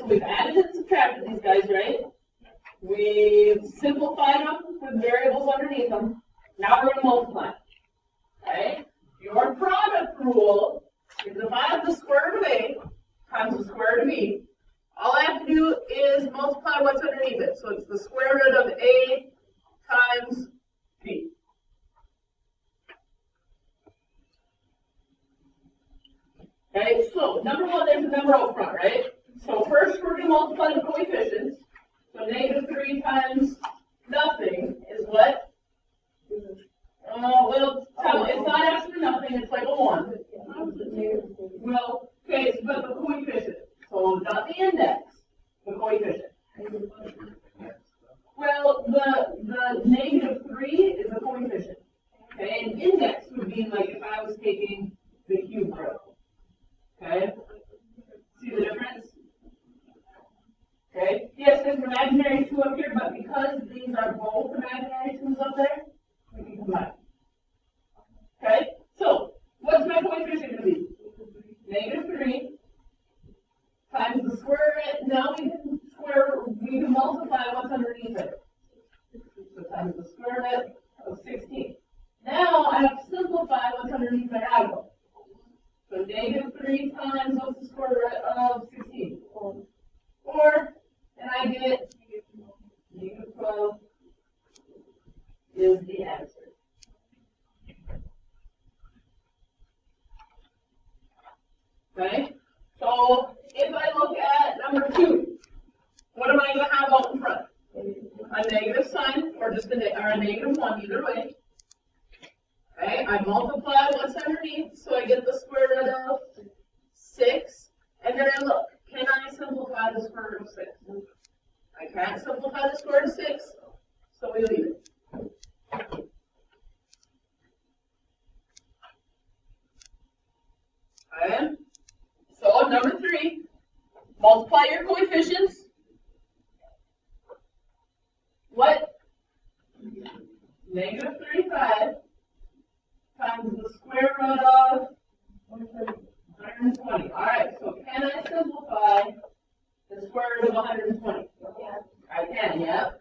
we've added and subtracted these guys, right? We've simplified them with variables underneath them. Now we're going to multiply. Okay? Your product rule is if I have the square root of A times the square root of B, all I have to do is multiply what's underneath it. So it's the square root of A times B. Okay, so number one, there's a number out front, right? So first we're going to multiply the coefficients. So -3 times nothing is what? Well, it's not actually nothing, it's like a 1. Well, okay, but the coefficient. So not the index, the coefficient. Well, the -3 is a coefficient. Okay, and index would be like if I was taking the cube root. Okay? See the difference? Okay? Yes, there's an imaginary 2 up here, but because these are both imaginary 2's up there, we can combine. Okay? So, what's my coefficient going to be? -3 times the square root. Now we can multiply what's underneath it. So times the square root of 16. Now I have to simplify what's underneath my radical. So -3 times what's the square root of 16? 4. And I get -12 is the answer. Okay? So if I look at number 2, what am I going to have out in front? A negative sign or just a -1, either way. Okay, I multiply what's underneath, so I get the square root of 6. And then I look, can I simplify the square root of 6? I can't simplify the square root of 6, so we leave it. Okay, so number 3, multiply your coefficients. What? -35 times the square root of 120. All right, so can I simplify the square root of 120? I can, yeah.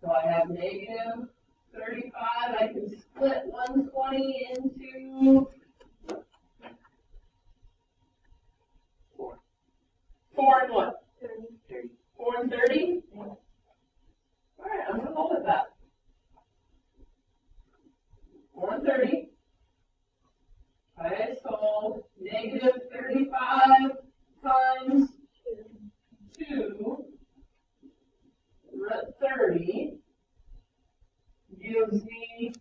So I have -35. I can split 120 into 4 and what? 30. 4 and 30? Yeah. All right, I'm going to go with that. 4 and 30. Okay, so -35 times 2 root 30 gives me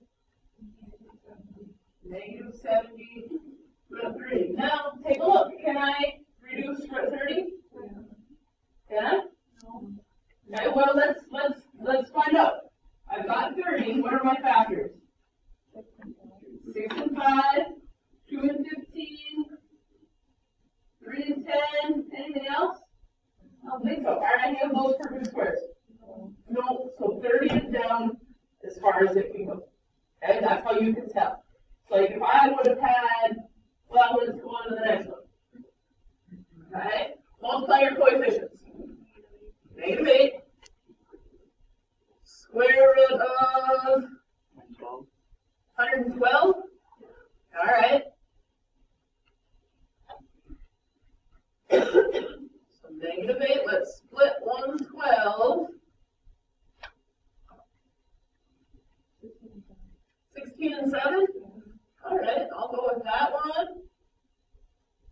-70 root 3. Now, take a look. Can I reduce root 30? Can I? No. Okay, well, let's find out. I've got 30. What are my factors? 6 and 5, 2 and 15, 3 and 10. Anything else? I don't think so. Are any of those perfect squares? No. So 30 is down as far as it can go. Okay, that's how you can tell. So like if I would have had, well, let's go on to the next one. Okay, multiply your coefficients. -8. Square root of 112. All right. So -8. Let's split 112. 16 and 7. All right. I'll go with that one.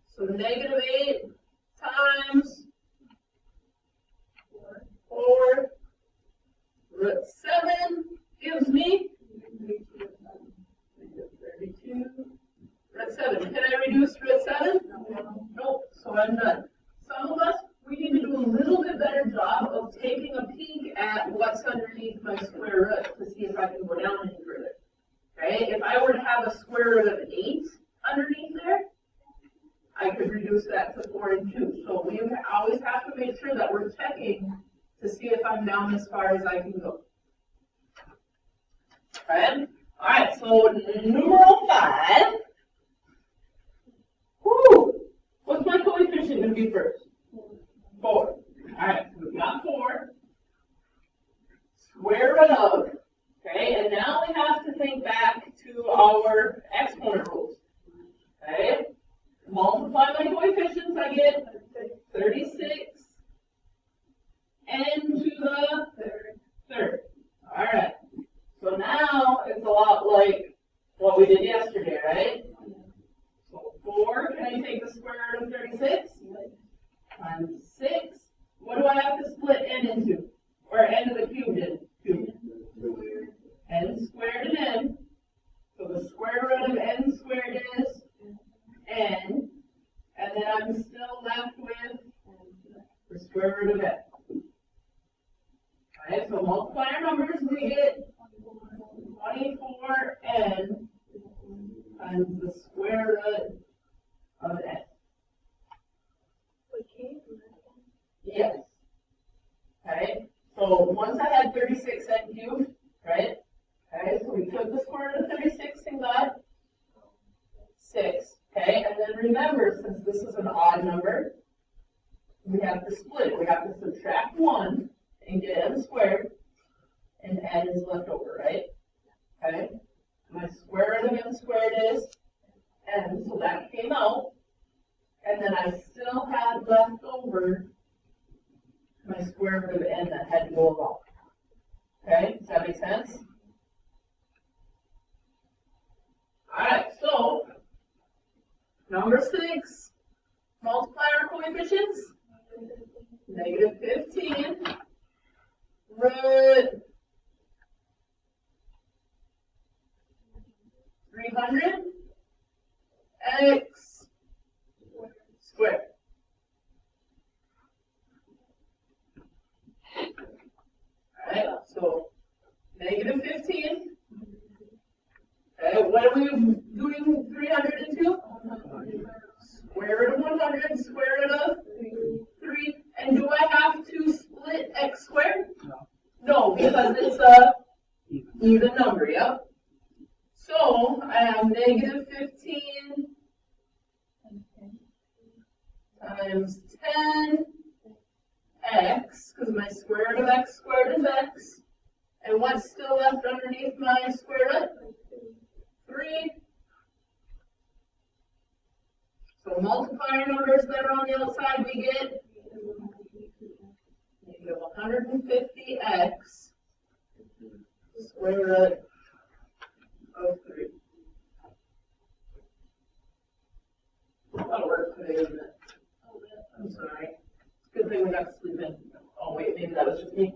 So -8 times 4 root 7 gives me 32 root 7. Can I reduce root 7? Nope. So I'm done. Some of us, we need to do a little bit better job of taking a peek at what's underneath my square root to see if I can go down any further. Okay? If I were to have a square root of 8 underneath there, I could reduce that to 4 and 2. So we always have to make sure that we're checking to see if I'm down as far as I can go. Okay? All right, so numeral 5. Whew. What's my coefficient going to be first? 4. Alright, so we've got 4. Square root of, okay, and now we have to think back to our exponent rules. Okay? Multiply my coefficients, I get 36 n to the third. Alright. So now it's a lot like what we did yesterday, right? So 4, can I take the square root of 36? Times 6. What do I have to split n into? Or n to the cubed into? N squared and n. So the square root of n squared is n. And then I'm still left with the square root of n. Alright, so multiply our numbers, we get 24n times the square root of n. Yes. Okay, so once I had 36n cubed, right? Okay, so we took the square root of 36 and got 6. Okay, and then remember, since this is an odd number, we have to split it. We have to subtract 1 and get n squared, and n is left over, right? Okay, my square root of n squared is n, so that came out, and then I still had left over my square root of n that had to go along. Okay, does that make sense? Alright, so number 6, multiply our coefficients. Negative 15 root 300 x squared. Alright, so negative 15. Okay, what are we doing 300 into? Square root of 100, square root of 3. And do I have to split x squared? No, because it's a even number, yep. So I have negative 15 times 10x, because my square root of x squared is x. And what's still left underneath my square root? 3. So multiply our numbers that are on the outside, we get negative 150x square root of 3. That'll work today, isn't it? I'm sorry. It's a good thing we got to sleep in. Oh wait, maybe that was just me.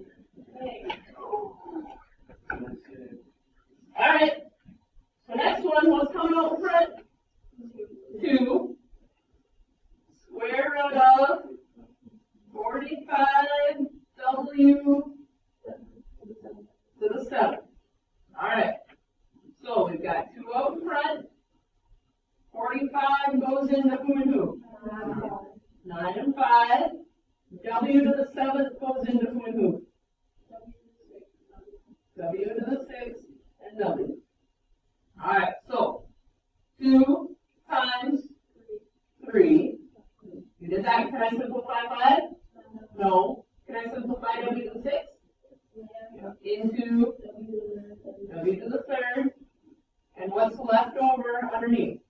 Alright. So next one, what's coming out in front? 2 square root of 45w to the 7. Alright. So we've got 2 out in front. 45 goes into who and who? 9 and 5. W to the 7th goes into who and who? W to the 6th and W. Alright, so 2 times 3. You did that. Can I simplify 5? No. Can I simplify W to the 6th? Into W to the 3rd. And what's left over underneath?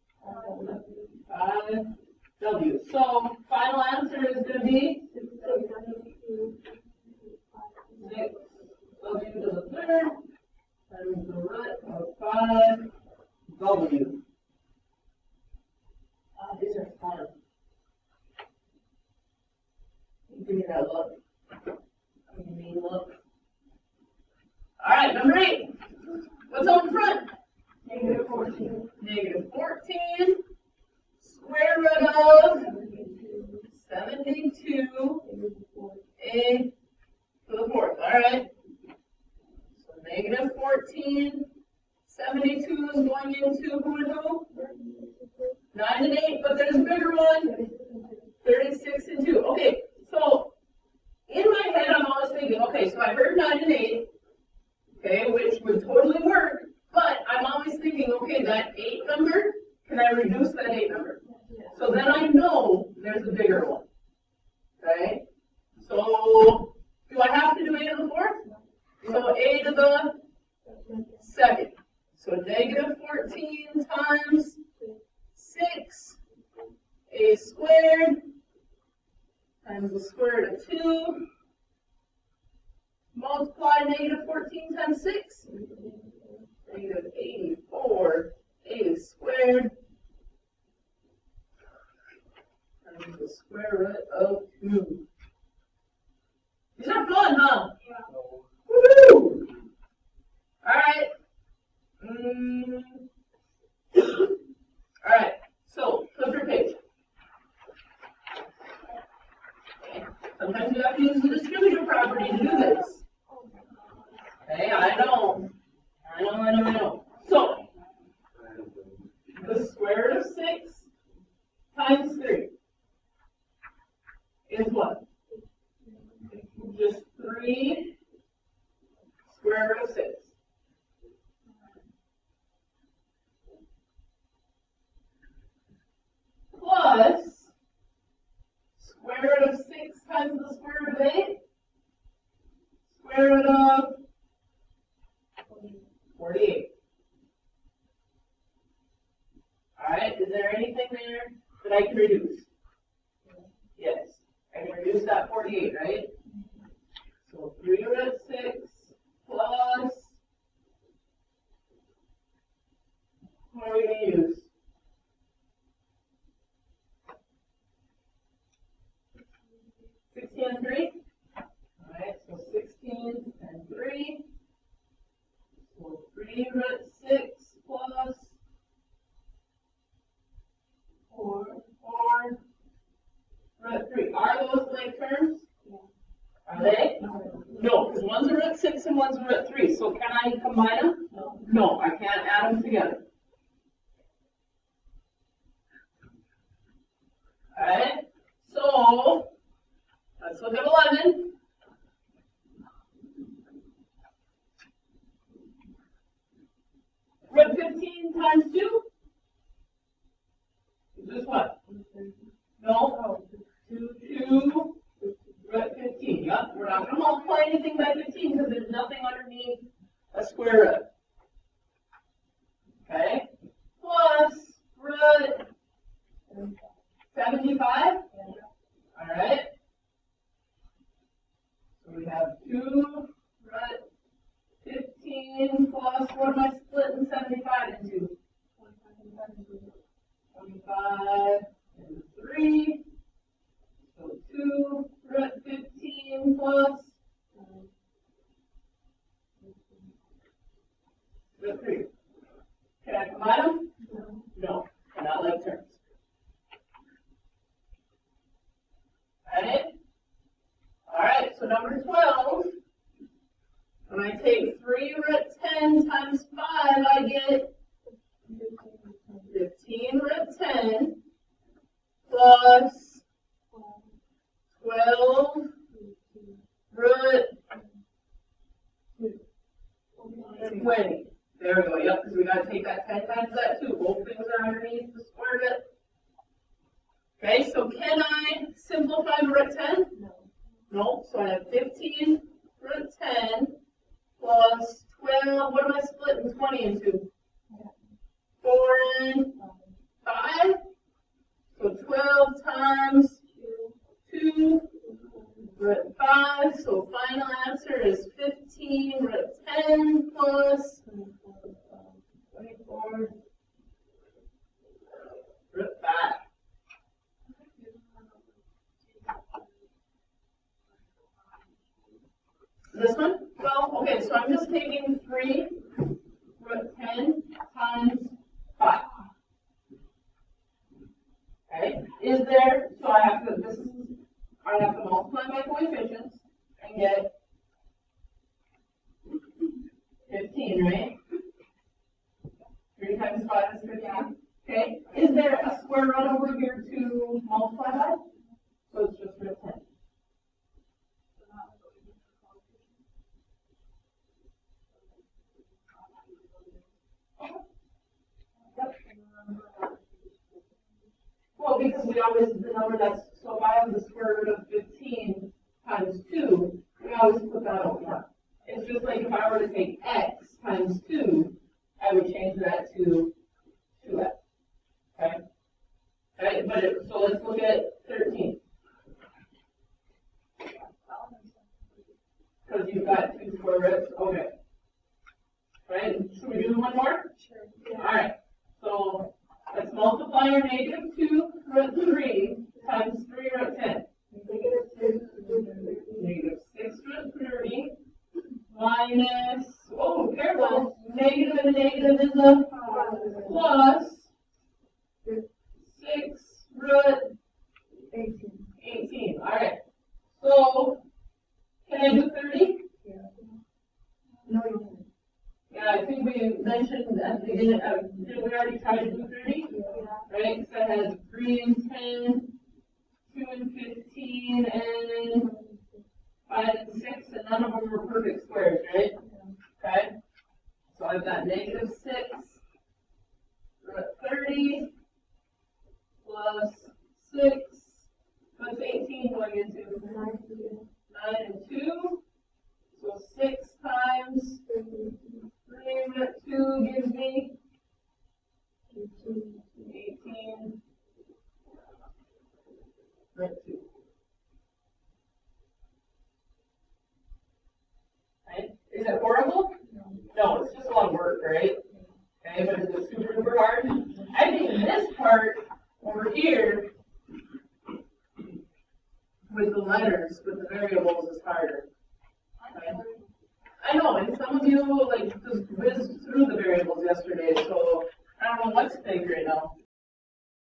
5W. So final answer is going to be 6W to the 3rd times the root of 5W. These are fun. Give me that look. Give me a look. Alright, number 8. What's on the front? Negative 14. Negative 14. Square root of 72 a to the 4th. Alright. So negative 14. 72 is going into who and who? 9 and 8, but there's a bigger one. 36 and 2. Okay, so in my head I'm always thinking, okay, so I heard 9 and 8, okay, which would totally work, but I'm always thinking, okay, that 8 number, can I reduce that 8 number? So then I know there's a bigger one, okay? the second. So negative 14 times 6, a squared times the square root of 2. Multiply negative 14 times 6. Negative 84 a squared times the square root of 2. These are fun, huh? Yeah. Woo! Alright. Alright, so flip your page. Okay. Sometimes you have to use the distributive property to do this. Okay, I know. So, the square root of 6 times 3 is what? Just 3 square root of 6. Plus square root of 6 times the square root of 8. Square root of 48. Alright, is there anything there that I can reduce? Yes, I can reduce that 48, right? So 3 root 6 plus, what are we going to use? 16 and 3? Alright, so 16 and 3. So 3 root 6 plus 4 root 3. Are those like terms? Yeah. Are they? No, because one's a root 6 and one's a root 3. So can I combine them? No. No, I can't add them together. Alright, so let's look at 11. Root 15 times 2 is this what? No? 2 root 15. Yep, we're not going to multiply anything by 15 because there's nothing underneath a square root. Okay? Plus root 75. Alright. So we have 2 root 15 plus, what am I splitting 75 into? 25 and 3. So 2 root 15 plus root 3. Can I combine them? No, not like terms. Alright, so number 12. When I take 3 root 10 times 5, I get 15 root 10 plus 12 root 20. There we go, yep, because we got to take that 10 times that too. Both things are underneath the square root. Okay, so can I simplify root 10? No. No, so I have 15 root 10 plus 12, what am I splitting 20 into? 4 and 5. So 12 times 2 root 5. So final answer is 15 root 10 plus 24 root 5. This one? Well, okay, so I'm just taking 3 root 10 times 5. Okay, is there, so I have to multiply my coefficients and get 15, right? 3 times 5 is 15. Okay, is there a square root over here to multiply by? So it's just root 10. Well, because we always, the number that's, so if I have the square root of 15 times 2, we always put that over front. It's just just like if I were to take x times 2, I would change that to 2x. Okay? Right? So let's look at 13. Because you've got 2 square roots. Okay. Right? Should we do one more? Sure. Yeah. All right. So let's multiply our negative 2 root 3 times 3 root 10. Negative 6 root 30 minus, oh, careful, negative and a negative is a plus 6 root 18. All right. So, can I do 30? No, you didn't. Yeah, I think we mentioned at the beginning, did we already try to do 30? Right? So I had 3 and 10, 2 and 15, and 5 and 6, and none of them were perfect squares, right? Okay? So I've got negative 6 root 30 plus 6 plus 18 going into 9 and 2. So 6 times 3 root 2 gives me 18 root 2. Right? Is it horrible? No, it's just a lot of work, right? Okay, but is it super duper hard? I think this part over here with the letters, with the variables is harder. Okay? I know, and some of you like just whizzed through the variables yesterday, so I don't know what to think right now.